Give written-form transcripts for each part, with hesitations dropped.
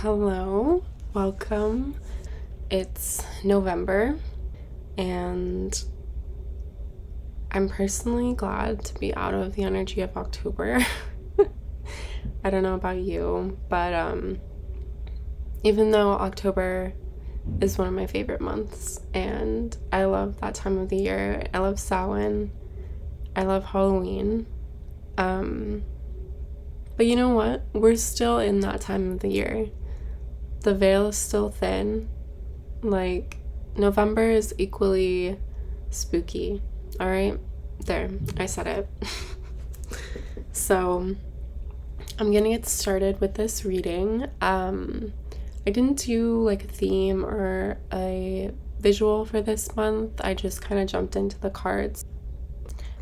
Hello, welcome. It's November, and I'm personally glad to be out of the energy of October. I don't know about you, but even though October is one of my favorite months, and I love that time of the year, I love Samhain, I love Halloween. But you know what? We're still in that time of the year. The veil is still thin. Like, November is equally spooky. All right? There, I said it. So, I'm gonna get started with this reading. I didn't do like a theme or a visual for this month. I just kind of jumped into the cards.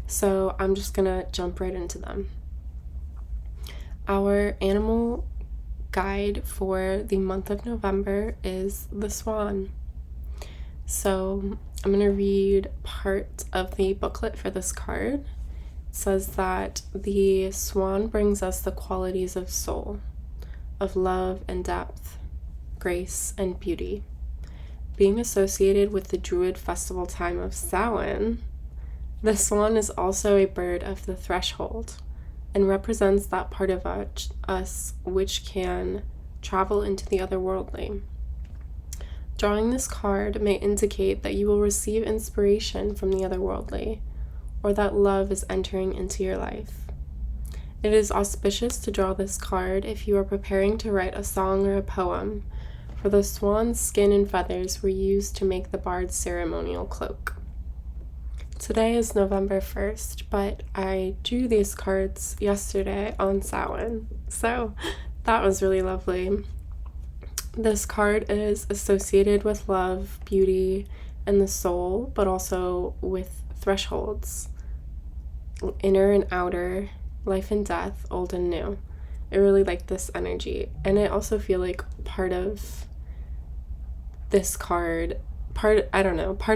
So, I'm just gonna jump right into them. Our animal guide for the month of November is the swan. So I'm going to read part of the booklet for this card. It says that the swan brings us the qualities of soul, of love and depth, grace and beauty. Being associated with the Druid festival time of Samhain, the swan is also a bird of the threshold and represents that part of us which can travel into the otherworldly. Drawing this card may indicate that you will receive inspiration from the otherworldly, or that love is entering into your life. It is auspicious to draw this card if you are preparing to write a song or a poem, for the swan's skin and feathers were used to make the bard's ceremonial cloak. Today is November 1st, but I drew these cards yesterday on Samhain, so that was really lovely. This card is associated with love, beauty, and the soul, but also with thresholds, inner and outer, life and death, old and new. I really like this energy, and I also feel like part of this card, part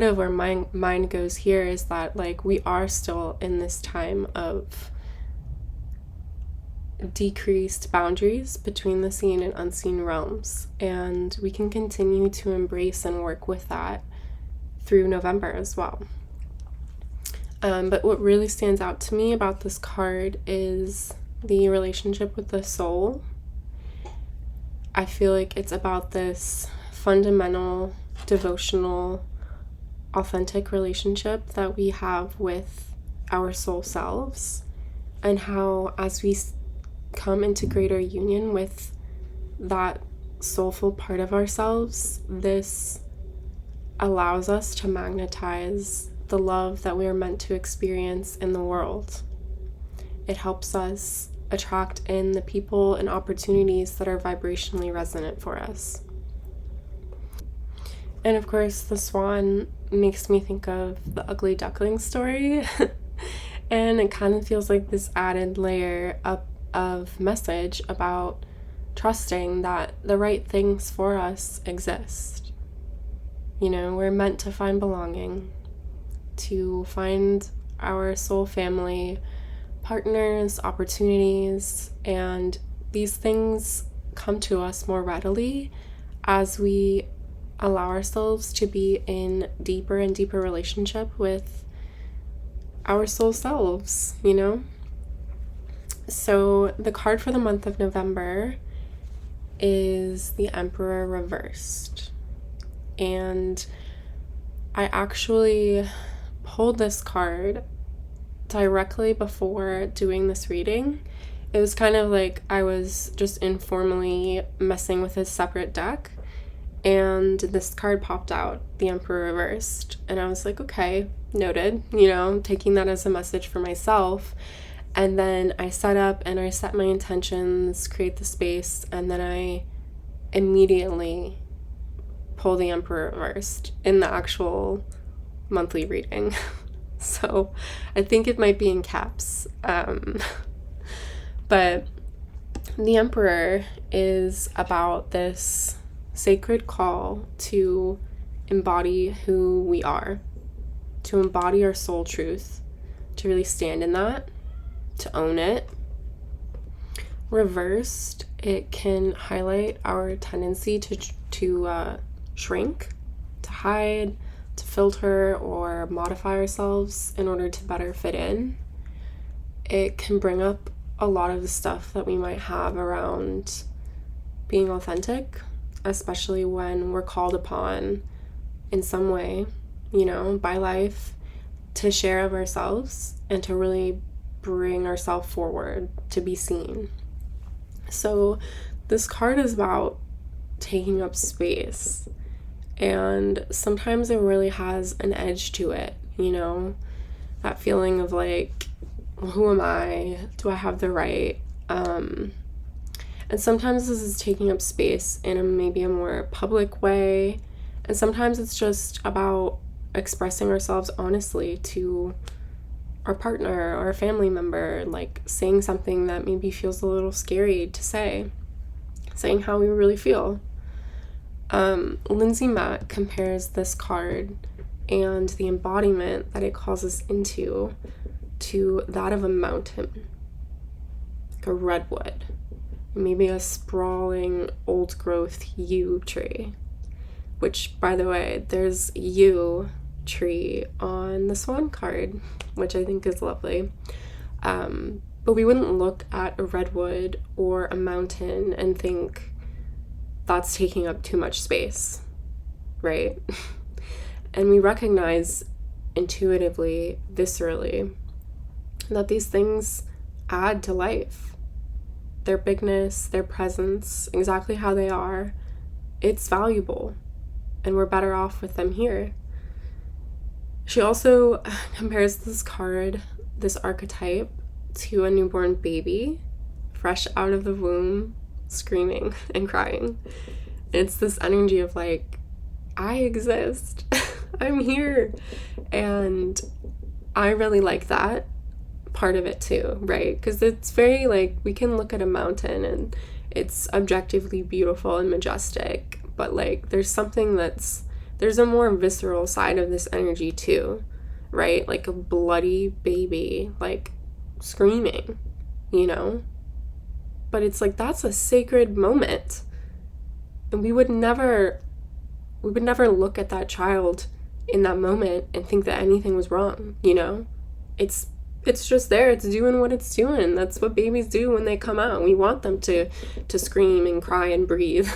of where my mind goes here is that like we are still in this time of decreased boundaries between the seen and unseen realms, and we can continue to embrace and work with that through November as well. But what really stands out to me about this card is the relationship with the soul. I feel like it's about this fundamental, devotional, authentic relationship that we have with our soul selves, and how as we come into greater union with that soulful part of ourselves, this allows us to magnetize the love that we are meant to experience in the world. It helps us attract in the people and opportunities that are vibrationally resonant for us. And of course, the swan makes me think of the Ugly Duckling story. And it kind of feels like this added layer of message about trusting that the right things for us exist. You know, we're meant to find belonging, to find our soul family, partners, opportunities, and these things come to us more readily as we allow ourselves to be in deeper and deeper relationship with our soul selves, you know? So the card for the month of November is the Emperor reversed. And I actually pulled this card directly before doing this reading. It was kind of like I was just informally messing with a separate deck, and this card popped out, the Emperor reversed. And I was like, okay, noted, you know, taking that as a message for myself. And then I set up and I set my intentions, create the space, and then I immediately pull the Emperor reversed in the actual monthly reading. So I think it might be in caps. But the Emperor is about this sacred call to embody who we are, to embody our soul truth, to really stand in that, to own it. Reversed, it can highlight our tendency to shrink, to hide, to filter, or modify ourselves in order to better fit in. It can bring up a lot of the stuff that we might have around being authentic, especially when we're called upon in some way, by life, to share of ourselves and to really bring ourselves forward to be seen. So this card is about taking up space, and sometimes it really has an edge to it, that feeling of like, well, who am I? Do I have the right? And sometimes this is taking up space in maybe a more public way, and sometimes it's just about expressing ourselves honestly to our partner or a family member, like saying something that maybe feels a little scary to say, saying how we really feel. Lindsay Mack compares this card and the embodiment that it calls us into to that of a mountain, like a redwood, maybe a sprawling old growth yew tree, which, by the way, there's yew tree on the swan card, which I think is lovely. But we wouldn't look at a redwood or a mountain and think that's taking up too much space, right? And we recognize intuitively, viscerally, that these things add to life. Their bigness, their presence, exactly how they are, it's valuable, and we're better off with them here. She also compares this card, this archetype, to a newborn baby, fresh out of the womb, screaming and crying. It's this energy of like, I exist, I'm here. And I really like that part of it too, right? Because it's very like, we can look at a mountain and it's objectively beautiful and majestic, but like there's a more visceral side of this energy too, right? Like a bloody baby, like screaming, But it's like, that's a sacred moment. And we would never look at that child in that moment and think that anything was wrong, It's just there. It's doing what it's doing. That's what babies do when they come out. We want them to scream and cry and breathe.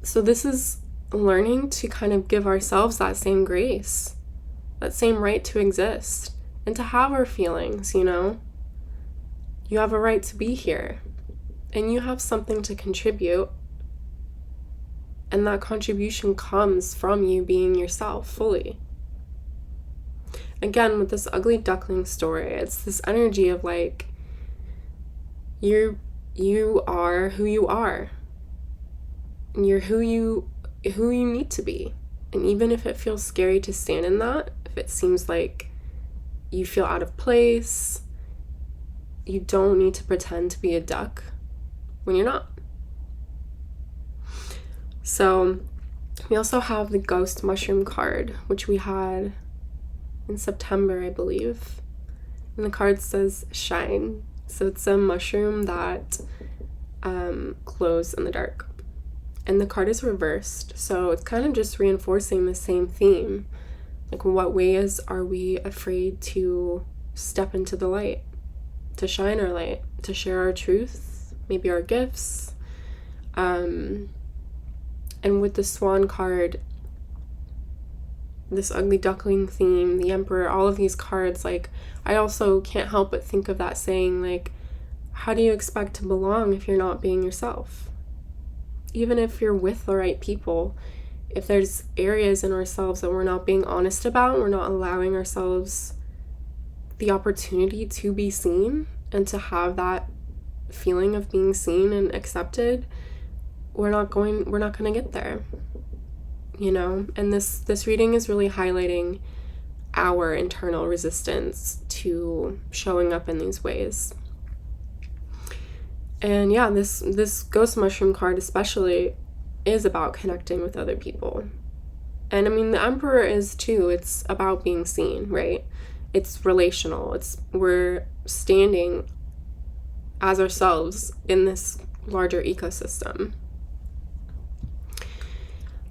So this is learning to kind of give ourselves that same grace, that same right to exist and to have our feelings, You have a right to be here and you have something to contribute. And that contribution comes from you being yourself fully. Again, with this ugly duckling story, it's this energy of like, you are who you are. And you're who you need to be. And even if it feels scary to stand in that, if it seems like you feel out of place, you don't need to pretend to be a duck when you're not. So we also have the ghost mushroom card, which we had in September, I believe. And the card says shine. So it's a mushroom that glows in the dark. And the card is reversed, so it's kind of just reinforcing the same theme. Like, in what ways are we afraid to step into the light, to shine our light, to share our truth, maybe our gifts? And with the swan card, this ugly duckling theme, the emperor, all of these cards, like, I also can't help but think of that saying, like, how do you expect to belong if you're not being yourself? Even if you're with the right people, if there's areas in ourselves that we're not being honest about, we're not allowing ourselves the opportunity to be seen and to have that feeling of being seen and accepted, we're not going to get there, And this reading is really highlighting our internal resistance to showing up in these ways. And yeah, this ghost mushroom card especially is about connecting with other people. And I mean, the emperor is too. It's about being seen, right? It's relational. We're standing as ourselves in this larger ecosystem.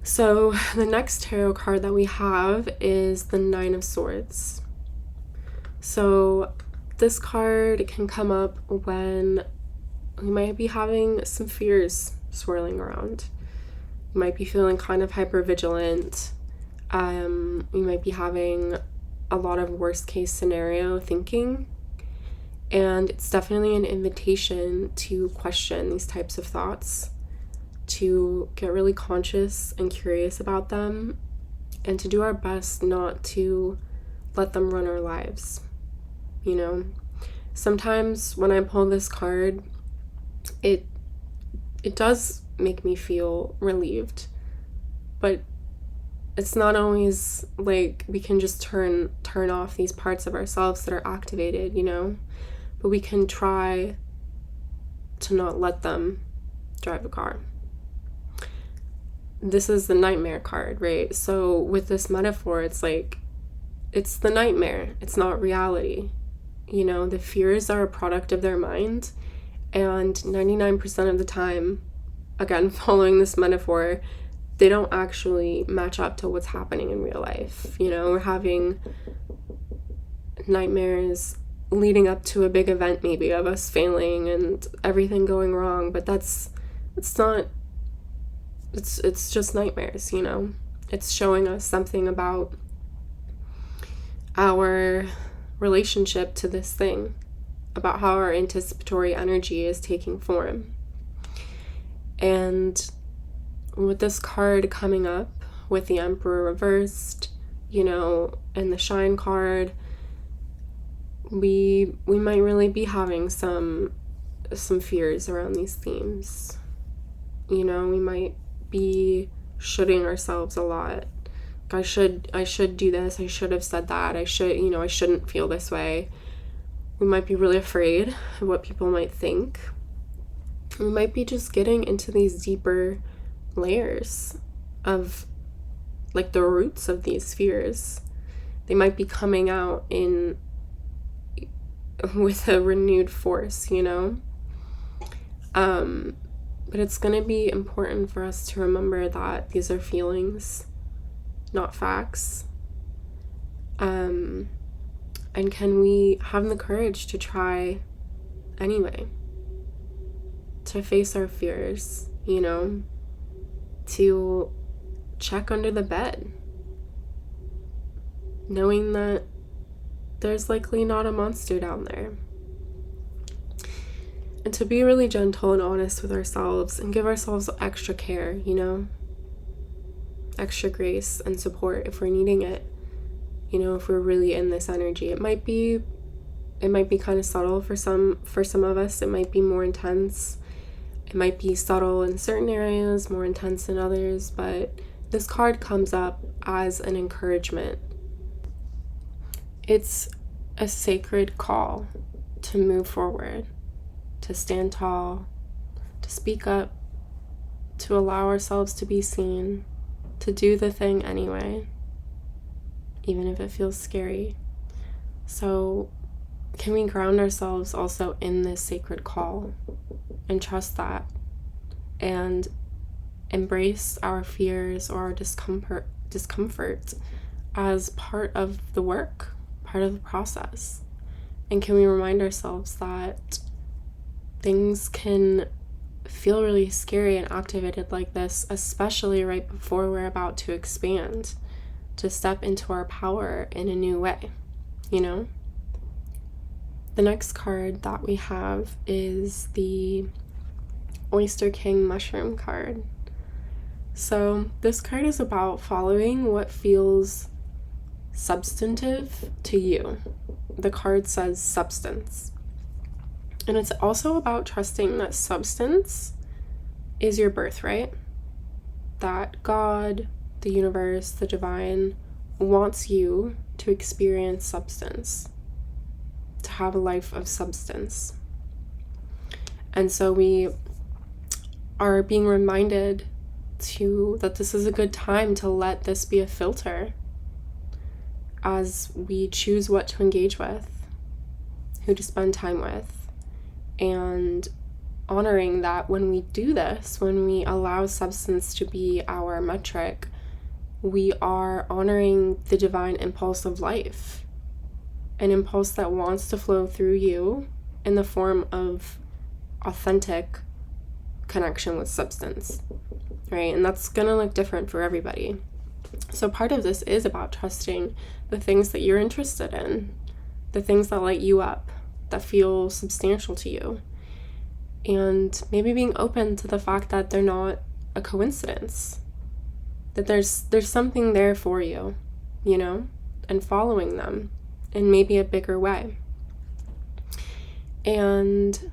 So the next tarot card that we have is the Nine of Swords. So this card can come up when we might be having some fears swirling around. You might be feeling kind of hypervigilant. We might be having a lot of worst case scenario thinking. And it's definitely an invitation to question these types of thoughts, to get really conscious and curious about them, and to do our best not to let them run our lives. You know, sometimes when I pull this card, it does make me feel relieved, but it's not always like we can just turn off these parts of ourselves that are activated, you know, but we can try to not let them drive a car. This is the nightmare card, right? So with this metaphor, it's like, it's the nightmare. It's not reality. You know, the fears are a product of their mind, and 99% of the time, again, following this metaphor, they don't actually match up to what's happening in real life. You know, we're having nightmares leading up to a big event, maybe, of us failing and everything going wrong, but it's just nightmares, you know? It's showing us something about our relationship to this thing, about how our anticipatory energy is taking form. And with this card coming up with the Emperor reversed, you know, and the Shine card, we might really be having some fears around these themes. You know, we might be shoulding ourselves a lot. I should do this, I should have said that, I shouldn't feel this way. We might be really afraid of what people might think. We might be just getting into these deeper layers of, like, the roots of these fears. They might be coming out with a renewed force, you know? But it's going to be important for us to remember that these are feelings, not facts. And can we have the courage to try anyway? To face our fears, you know? To check under the bed, knowing that there's likely not a monster down there. And to be really gentle and honest with ourselves and give ourselves extra care, you know? Extra grace and support if we're needing it. You know, if we're really in this energy. It might be kind of subtle for some of us. It might be more intense. It might be subtle in certain areas, more intense in others, but this card comes up as an encouragement. It's a sacred call to move forward, to stand tall, to speak up, to allow ourselves to be seen, to do the thing anyway, even if it feels scary. So can we ground ourselves also in this sacred call and trust that, and embrace our fears or our discomfort as part of the work, part of the process? And can we remind ourselves that things can feel really scary and activated like this, especially right before we're about to expand, to step into our power in a new way, you know? The next card that we have is the Oyster King Mushroom card. So this card is about following what feels substantive to you. The card says substance. And it's also about trusting that substance is your birthright. That God, the universe, the divine wants you to experience substance, to have a life of substance. And so we are being reminded that this is a good time to let this be a filter as we choose what to engage with, who to spend time with, and honoring that when we do this, when we allow substance to be our metric, we are honoring the divine impulse of life, an impulse that wants to flow through you in the form of authentic connection with substance, right? And that's gonna look different for everybody. So part of this is about trusting the things that you're interested in, the things that light you up, that feel substantial to you, and maybe being open to the fact that they're not a coincidence, that there's something there for you, you know, and following them in maybe a bigger way. And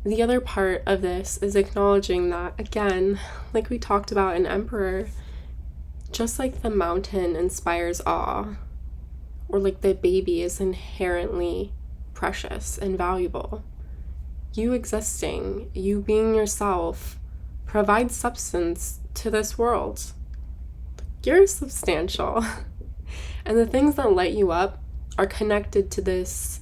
the other part of this is acknowledging that, again, like we talked about in Emperor, just like the mountain inspires awe, or like the baby is inherently precious and valuable, you existing, you being yourself, provides substance to this world. You're substantial. And the things that light you up are connected to this,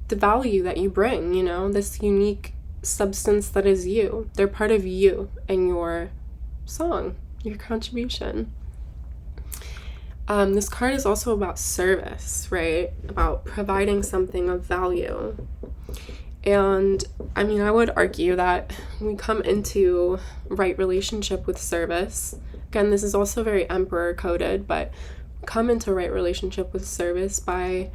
the value that you bring, you know, this unique substance that is you. They're part of you and your song, your contribution. This card is also about service, right? About providing something of value. And I mean, I would argue that we come into right relationship with service. Again, this is also very Emperor coded, but come into right relationship with service by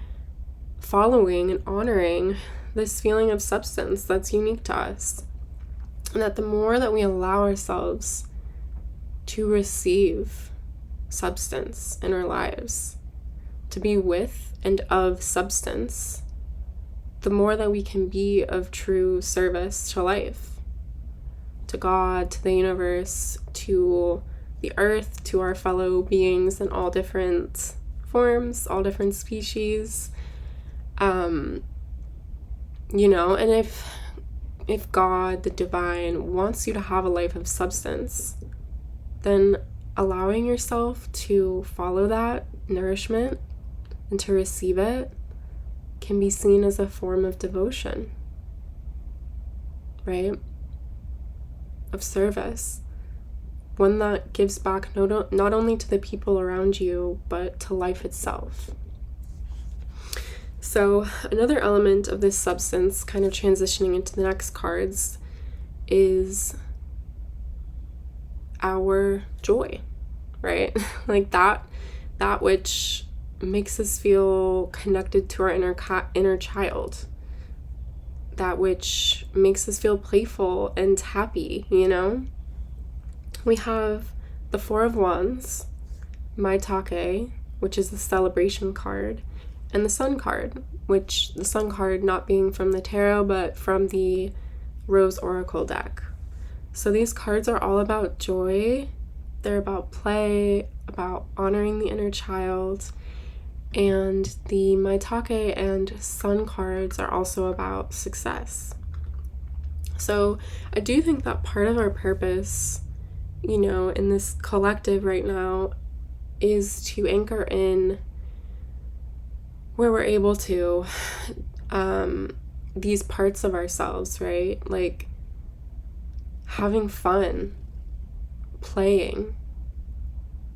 following and honoring this feeling of substance that's unique to us. And that the more that we allow ourselves to receive substance in our lives, to be with and of substance, the more that we can be of true service to life, to God, to the universe, to the earth, to our fellow beings in all different forms, all different species. You know, and if God, the divine, wants you to have a life of substance, then allowing yourself to follow that nourishment and to receive it can be seen as a form of devotion, right? Of service. One that gives back not only to the people around you, but to life itself. So another element of this substance, kind of transitioning into the next cards, is our joy, right? Like that which makes us feel connected to our inner child, that which makes us feel playful and happy, you know? We have the Four of Wands, Maitake, which is the celebration card, and the Sun card, which the Sun card not being from the tarot, but from the Rose Oracle deck. So these cards are all about joy. They're about play, about honoring the inner child. And the Maitake and Sun cards are also about success. So I do think that part of our purpose, you know, in this collective right now is to anchor in where we're able to these parts of ourselves, right? Like having fun, playing,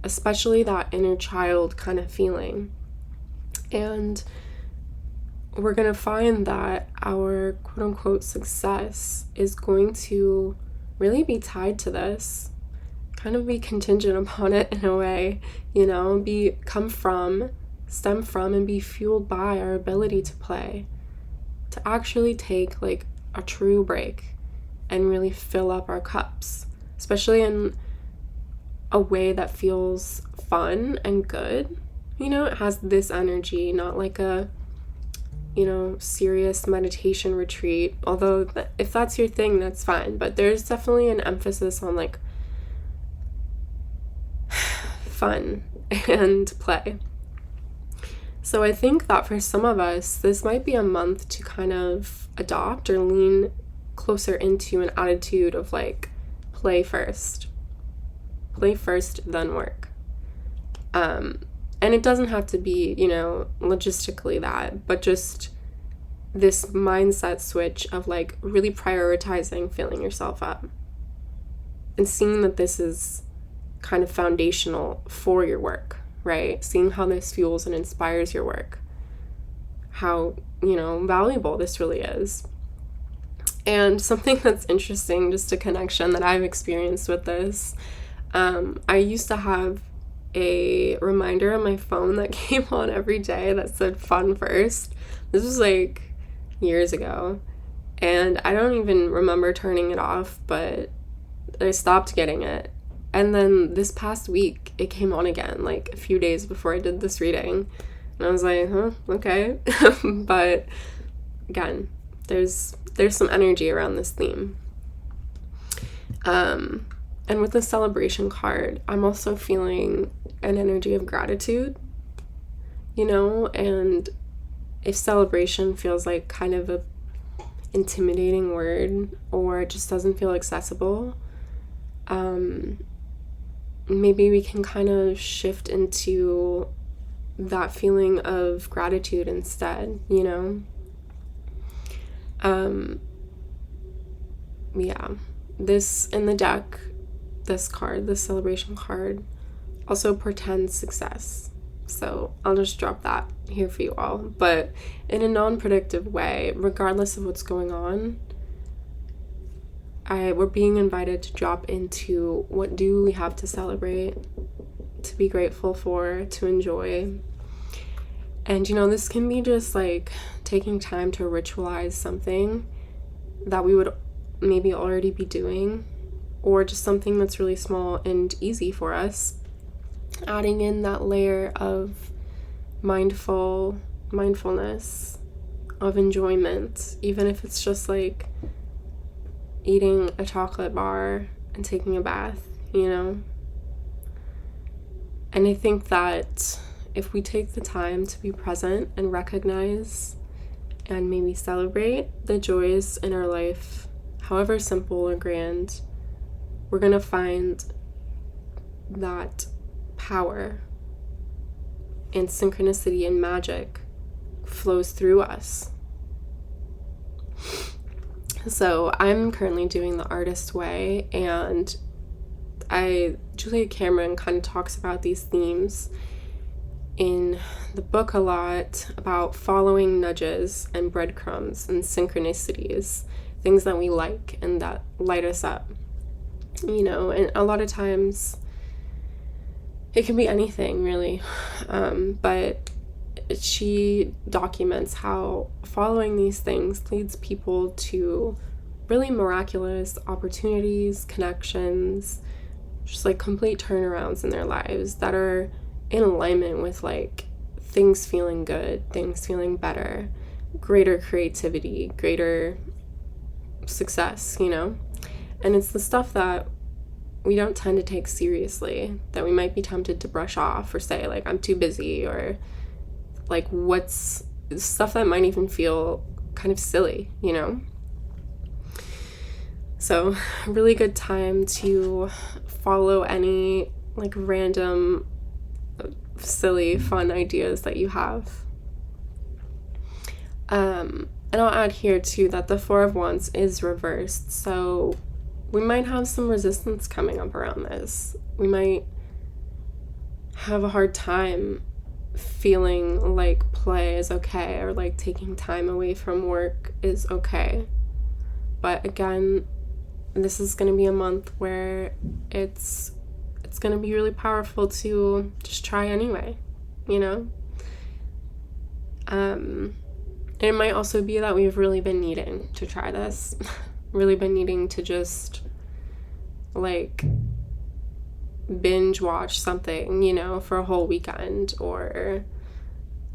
especially that inner child kind of feeling. And we're going to find that our quote-unquote success is going to really be tied to this, kind of be contingent upon it in a way, you know, stem from and be fueled by our ability to play, to actually take like a true break and really fill up our cups, especially in a way that feels fun and good. You know, it has this energy, not like a, you know, serious meditation retreat, although if that's your thing, that's fine, but there's definitely an emphasis on like fun and play. So I think that for some of us, this might be a month to kind of adopt or lean closer into an attitude of like play first, then work. And it doesn't have to be, you know, logistically that, but just this mindset switch of like really prioritizing filling yourself up and seeing that this is kind of foundational for your work, right? Seeing how this fuels and inspires your work, how, valuable this really is. And something that's interesting, just a connection that I've experienced with this, I used to have a reminder on my phone that came on every day that said fun first. This was like years ago, and I don't even remember turning it off, but I stopped getting it. And then this past week it came on again, like a few days before I did this reading, and I was like, okay. But again, there's some energy around this theme. And with the celebration card, I'm also feeling an energy of gratitude, and if celebration feels like kind of a intimidating word or it just doesn't feel accessible, maybe we can kind of shift into that feeling of gratitude instead, This in the deck, this card, this celebration card, also portends success. So I'll just drop that here for you all. But in a non-predictive way, regardless of what's going on, we're being invited to drop into what do we have to celebrate, to be grateful for, to enjoy. And this can be just like taking time to ritualize something that we would maybe already be doing, or just something that's really small and easy for us, adding in that layer of mindfulness, of enjoyment, even if it's just like eating a chocolate bar and taking a bath, And I think that if we take the time to be present and recognize and maybe celebrate the joys in our life, however simple or grand, we're going to find that power and synchronicity and magic flows through us. So I'm currently doing the Artist Way, and Julia Cameron kind of talks about these themes in the book a lot, about following nudges and breadcrumbs and synchronicities, things that we like and that light us up, and a lot of times it can be anything really, but she documents how following these things leads people to really miraculous opportunities, connections, just like complete turnarounds in their lives that are in alignment with like things feeling good, things feeling better, greater creativity, greater success, And it's the stuff that we don't tend to take seriously, that we might be tempted to brush off or say like, I'm too busy, or like what's stuff that might even feel kind of silly, So really good time to follow any like random silly fun ideas that you have. And I'll add here too that the Four of Wands is reversed, so we might have some resistance coming up around this. We might have a hard time feeling like play is okay, or like taking time away from work is okay. But again, this is going to be a month where it's going to be really powerful to just try anyway, It might also be that we've really been needing to try this, really been needing to just like binge watch something, for a whole weekend, or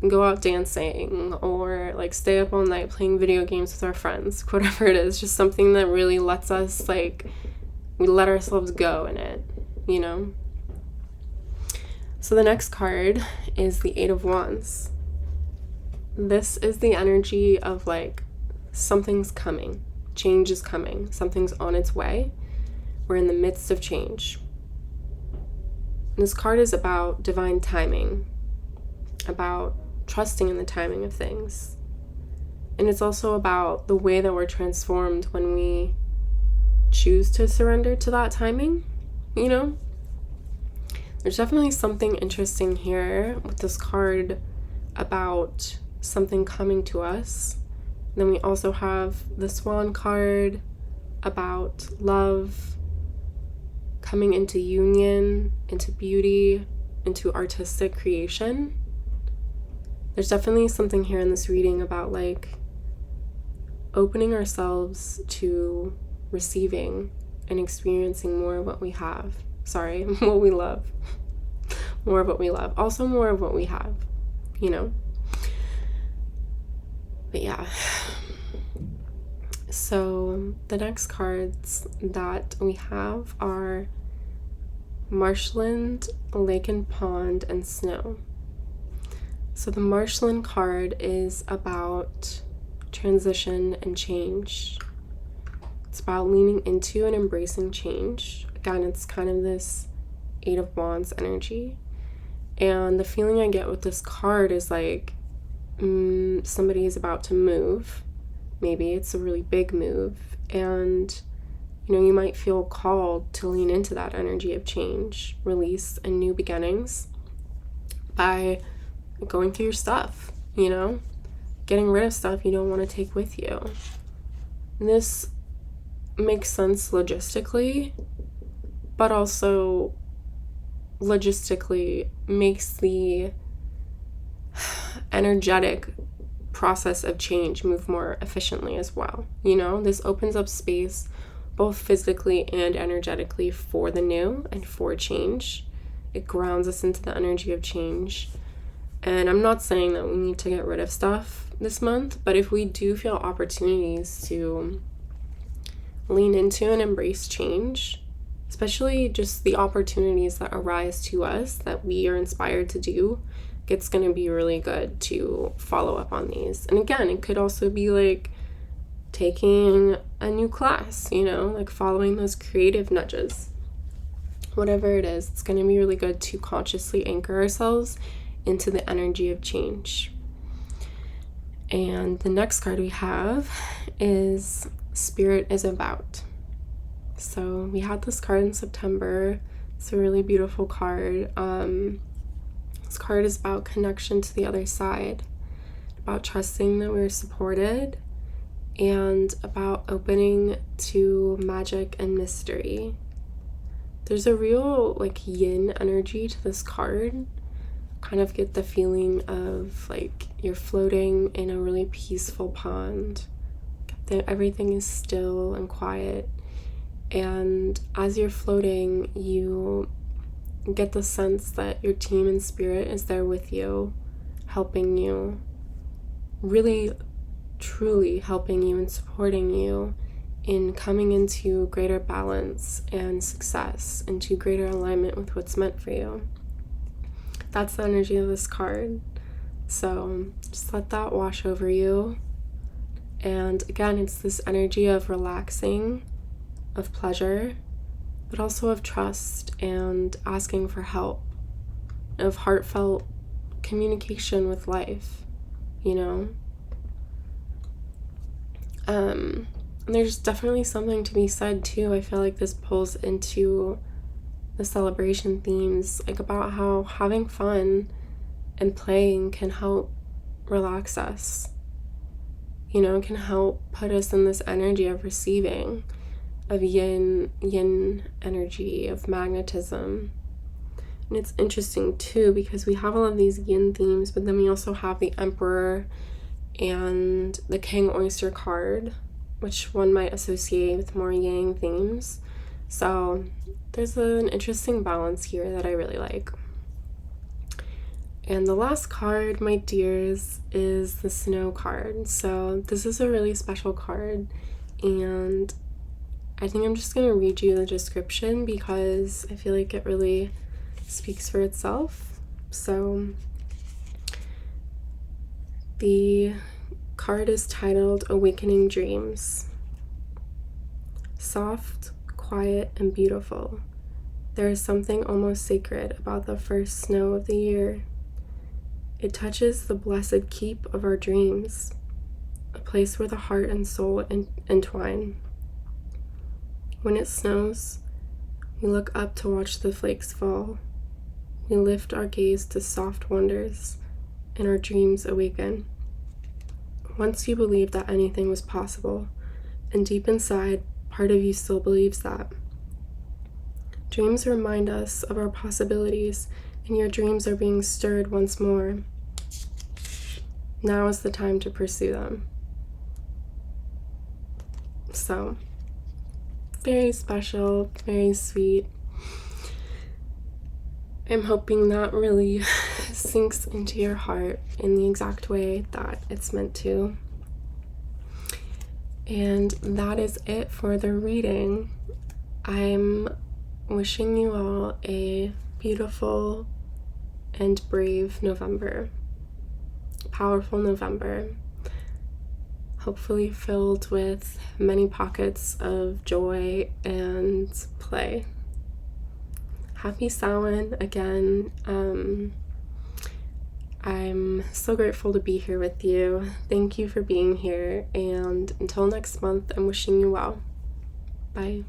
go out dancing, or like stay up all night playing video games with our friends, whatever it is, just something that really lets us like, we let ourselves go in it, So the next card is the Eight of Wands. This is the energy of like something's coming, change is coming, something's on its way. We're in the midst of change. This card is about divine timing, about trusting in the timing of things. And it's also about the way that we're transformed when we choose to surrender to that timing, you know? There's definitely something interesting here with this card about something coming to us. Then we also have the Swan card about love, coming into union, into beauty, into artistic creation. There's definitely something here in this reading about like opening ourselves to receiving and experiencing more of what we have. Sorry, what we love. More of what we love. Also more of what we have, you know? But yeah. So the next cards that we have are Marshland, Lake and Pond, and Snow. So the Marshland card is about transition and change. It's about leaning into and embracing change. Again, it's kind of this Eight of Wands energy. And the feeling I get with this card is like somebody is about to move. Maybe it's a really big move. And, you know, you might feel called to lean into that energy of change, release, and new beginnings by going through your stuff, you know, getting rid of stuff you don't want to take with you. And this makes sense logistically, but also logistically makes the energetic process of change move more efficiently as well. You know, this opens up space both physically and energetically for the new and for change. It grounds us into the energy of change. And I'm not saying that we need to get rid of stuff this month, but if we do feel opportunities to lean into and embrace change, especially just the opportunities that arise to us that we are inspired to do, it's going to be really good to follow up on these. And again, it could also be like taking a new class, you know, like following those creative nudges. Whatever it is, it's going to be really good to consciously anchor ourselves into the energy of change. And the next card we have is Spirit is About. So we had this card in September. It's a really beautiful card. This card is about connection to the other side, about trusting that we're supported, and about opening to magic and mystery. There's a real like yin energy to this card. Kind of get the feeling of like you're floating in a really peaceful pond. Everything is still and quiet. And as you're floating, you get the sense that your team and spirit is there with you, helping you, really, truly helping you and supporting you in coming into greater balance and success, into greater alignment with what's meant for you. That's the energy of this card. So just let that wash over you. And again, it's this energy of relaxing, of pleasure, but also of trust and asking for help, of heartfelt communication with life, you know? And there's definitely something to be said too. I feel like this pulls into the celebration themes, like about how having fun and playing can help relax us, you know, can help put us in this energy of receiving, of yin energy, of magnetism. And it's interesting too because we have all of these yin themes, but then we also have the Emperor and the King Oyster card, which one might associate with more yang themes. So there's an interesting balance here that I really like. And the last card, my dears, is the Snow card. So this is a really special card, and I think I'm just going to read you the description because I feel like it really speaks for itself. So the card is titled Awakening Dreams. Soft, quiet, and beautiful. There is something almost sacred about the first snow of the year. It touches the blessed keep of our dreams, a place where the heart and soul entwine. When it snows, we look up to watch the flakes fall. We lift our gaze to soft wonders, and our dreams awaken. Once you believed that anything was possible, and deep inside, part of you still believes that. Dreams remind us of our possibilities, and your dreams are being stirred once more. Now is the time to pursue them. So, very special, very sweet. I'm hoping that really sinks into your heart in the exact way that it's meant to. And that is it for the reading. I'm wishing you all a beautiful and brave November. Powerful November. Hopefully filled with many pockets of joy and play. Happy Samhain again. I'm so grateful to be here with you. Thank you for being here, and until next month, I'm wishing you well. Bye.